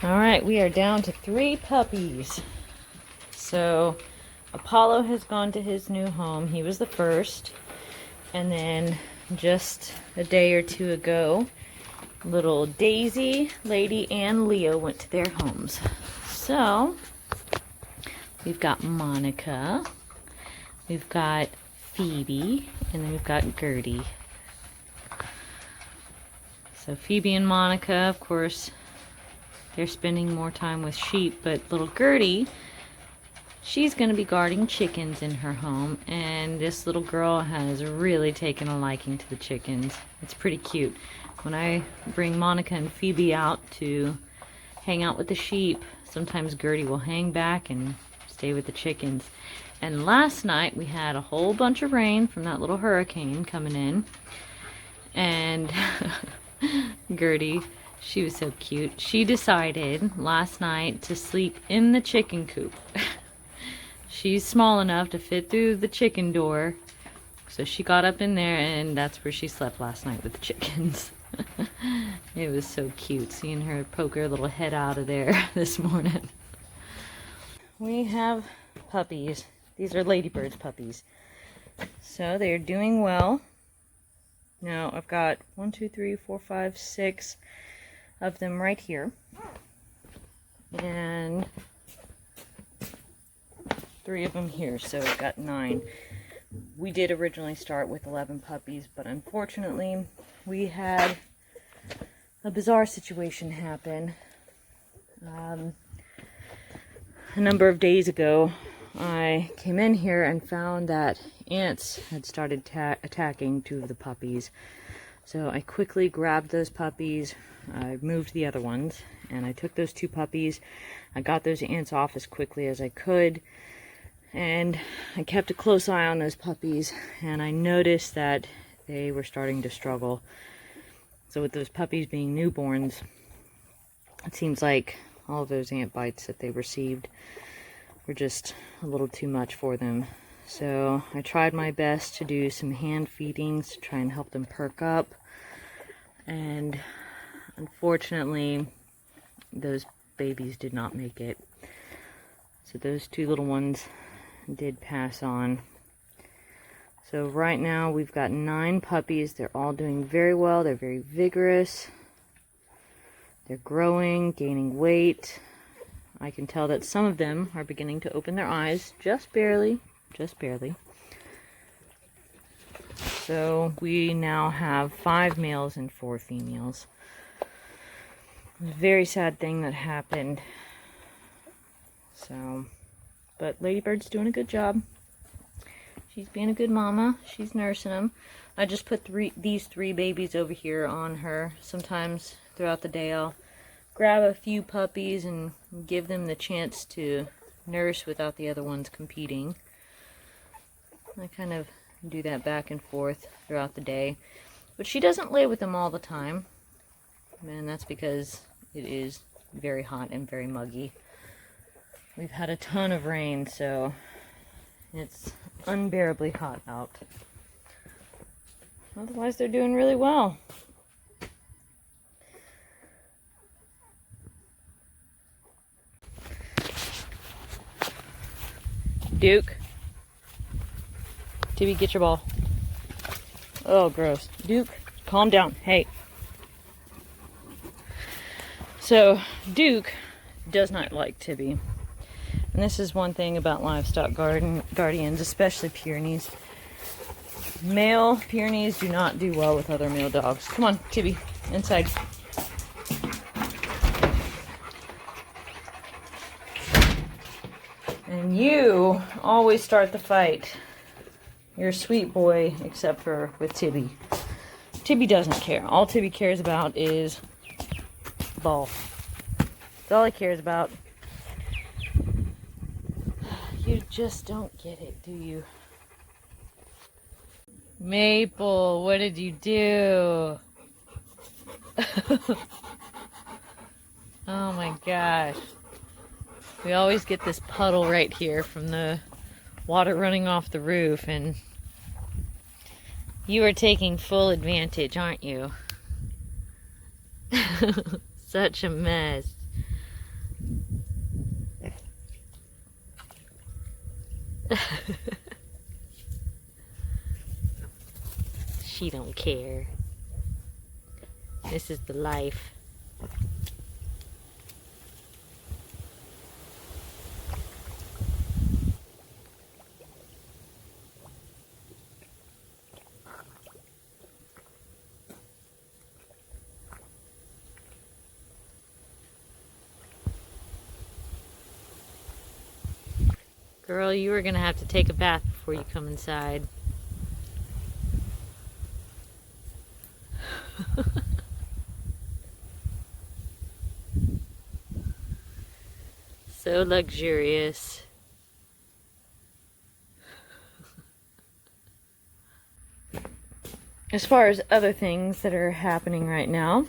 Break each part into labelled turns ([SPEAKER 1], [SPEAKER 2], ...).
[SPEAKER 1] All right, we are down to 3 puppies. So Apollo has gone to his new home. He was the first. And then just a day or two ago, little Daisy, Lady, and Leo went to their homes. So we've got Monica, we've got Phoebe, and then we've got Gertie. So Phoebe and Monica, of course, they're spending more time with sheep, but little Gertie, she's going to be guarding chickens in her home, and this little girl has really taken a liking to the chickens. It's pretty cute. When I bring Monica and Phoebe out to hang out with the sheep, sometimes Gertie will hang back and stay with the chickens. And last night we had a whole bunch of rain from that little hurricane coming in, and Gertie, she was so cute. She decided last night to sleep in the chicken coop. She's small enough to fit through the chicken door, so she got up in there, and that's where she slept last night with the chickens. It was so cute seeing her poke her little head out of there this morning. We have puppies. These are Ladybird's puppies. So they're doing well. Now I've got 1, 2, 3, 4, 5, 6 of them right here. And 3 of them here, so I've got 9. We did originally start with 11 puppies, but unfortunately we had a bizarre situation happen. A number of days ago, I came in here and found that ants had started attacking 2 of the puppies. So I quickly grabbed those puppies, I moved the other ones, and I took those 2 puppies. I got those ants off as quickly as I could, and I kept a close eye on those puppies, and I noticed that they were starting to struggle. So with those puppies being newborns, it seems like all of those ant bites that they received were just a little too much for them. So I tried my best to do some hand feedings to try and help them perk up, and unfortunately those babies did not make it. So those 2 little ones did pass on. So right now we've got 9 puppies. They're all doing very well. They're very vigorous. They're growing, gaining weight. I can tell that some of them are beginning to open their eyes, just barely, just barely. So we now have 5 males and 4 females. A very sad thing that happened. So, but Ladybird's doing a good job. She's being a good mama. She's nursing them. I just put these 3 babies over here on her. Sometimes throughout the day I'll grab a few puppies and give them the chance to nurse without the other ones competing. I kind of do that back and forth throughout the day. But she doesn't lay with them all the time. And that's because it is very hot and very muggy. We've had a ton of rain, so it's unbearably hot out. Otherwise, they're doing really well. Duke. Tibby, get your ball. Oh, gross. Duke, calm down. Hey. So, Duke does not like Tibby. And this is one thing about livestock guardians, especially Pyrenees. Male Pyrenees do not do well with other male dogs. Come on, Tibby, inside. And you always start the fight. You're a sweet boy, except for with Tibby. Tibby doesn't care. All Tibby cares about is ball. That's all he cares about. You just don't get it, do you? Maple, what did you do? Oh my gosh. We always get this puddle right here from the water running off the roof, and you are taking full advantage, aren't you? Such a mess. She don't care. This is the life. Girl, you are gonna have to take a bath before you come inside. So luxurious. As far as other things that are happening right now,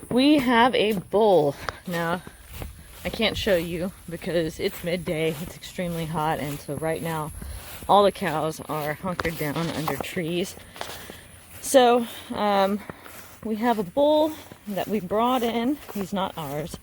[SPEAKER 1] we have a bull. Now, I can't show you because it's midday, it's extremely hot, and so right now all the cows are hunkered down under trees. So, we have a bull that we brought in. He's not ours,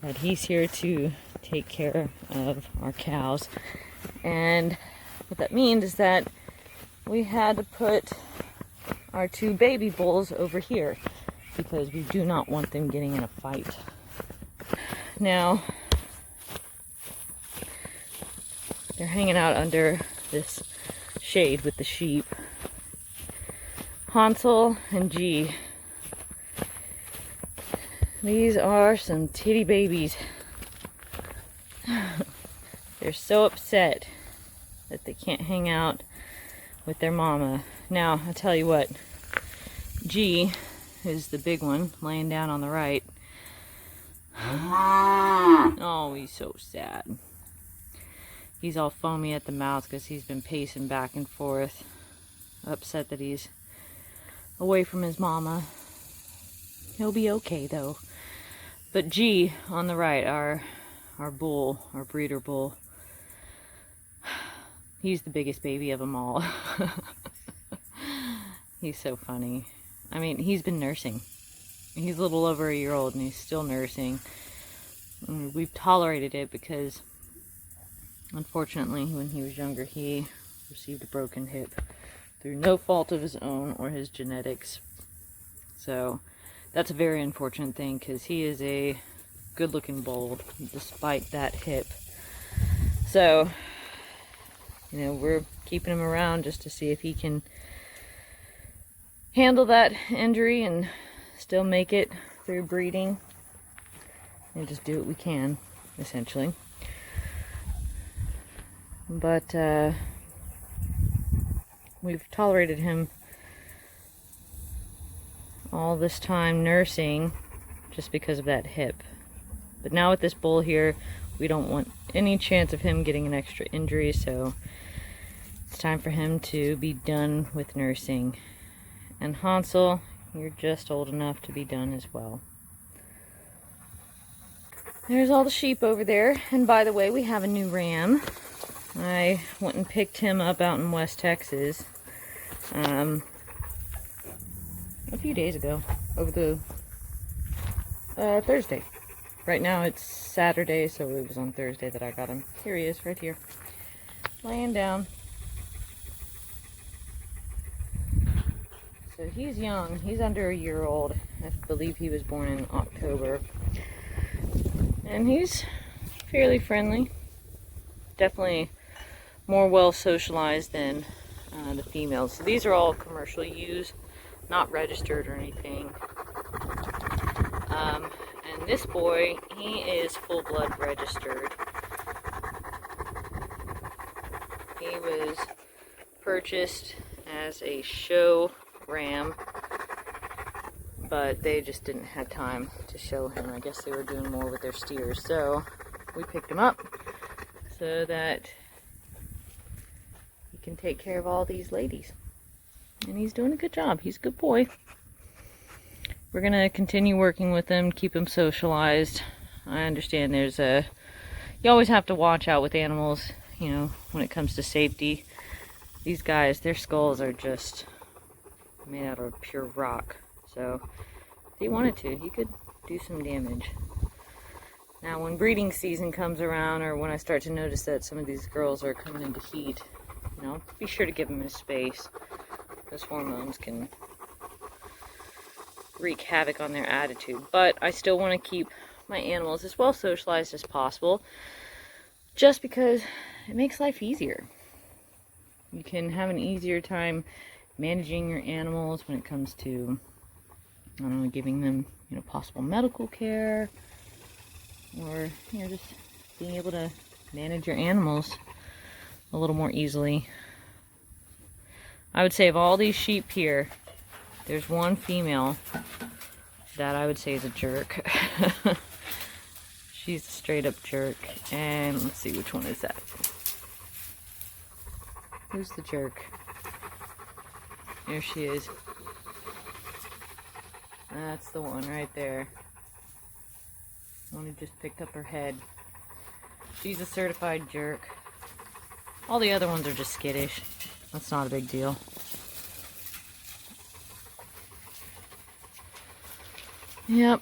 [SPEAKER 1] but he's here to take care of our cows. And what that means is that we had to put our two baby bulls over here because we do not want them getting in a fight. Now, they're hanging out under this shade with the sheep. Hansel and G. These are some titty babies. They're so upset that they can't hang out with their mama. Now, I'll tell you what. G is the big one, laying down on the right. Oh, he's so sad. He's all foamy at the mouth because he's been pacing back and forth, upset that he's away from his mama. He'll be okay though. But G on the right, our bull, our breeder bull, he's the biggest baby of them all. He's so funny. I mean, he's been nursing. He's a little over a year old and he's still nursing. And we've tolerated it because, unfortunately, when he was younger, he received a broken hip through no fault of his own or his genetics. So that's a very unfortunate thing because he is a good-looking bull despite that hip. So, you know, we're keeping him around just to see if he can handle that injury and still make it through breeding and just do what we can, essentially. But we've tolerated him all this time nursing just because of that hip. But now with this bull here, we don't want any chance of him getting an extra injury, so it's time for him to be done with nursing. And Hansel, you're just old enough to be done as well. There's all the sheep over there. And by the way, we have a new ram. I went and picked him up out in West Texas a few days ago, over the Thursday. Right now it's Saturday, so it was on Thursday that I got him. Here he is, right here, laying down. So he's young. He's under a year old. I believe he was born in October. And he's fairly friendly. Definitely more well socialized than the females. So these are all commercial ewes, not registered or anything. And this boy, he is full-blood registered. He was purchased as a show ram, but they just didn't have time to show him. I guess they were doing more with their steers. So we picked him up so that he can take care of all these ladies. And he's doing a good job. He's a good boy. We're going to continue working with him, keep him socialized. I understand you always have to watch out with animals, you know, when it comes to safety. These guys, their skulls are just made out of pure rock. So if he wanted to, he could do some damage. Now when breeding season comes around, or when I start to notice that some of these girls are coming into heat, you know, be sure to give them a space. Those hormones can wreak havoc on their attitude. But I still want to keep my animals as well socialized as possible, just because it makes life easier. You can have an easier time managing your animals when it comes to, I don't know, giving them, you know, possible medical care, or, you know, just being able to manage your animals a little more easily. I would say of all these sheep here, there's one female that I would say is a jerk. She's a straight up jerk. And let's see, which one is that? Who's the jerk? There she is. That's the one right there. One who just picked up her head. She's a certified jerk. All the other ones are just skittish. That's not a big deal. Yep.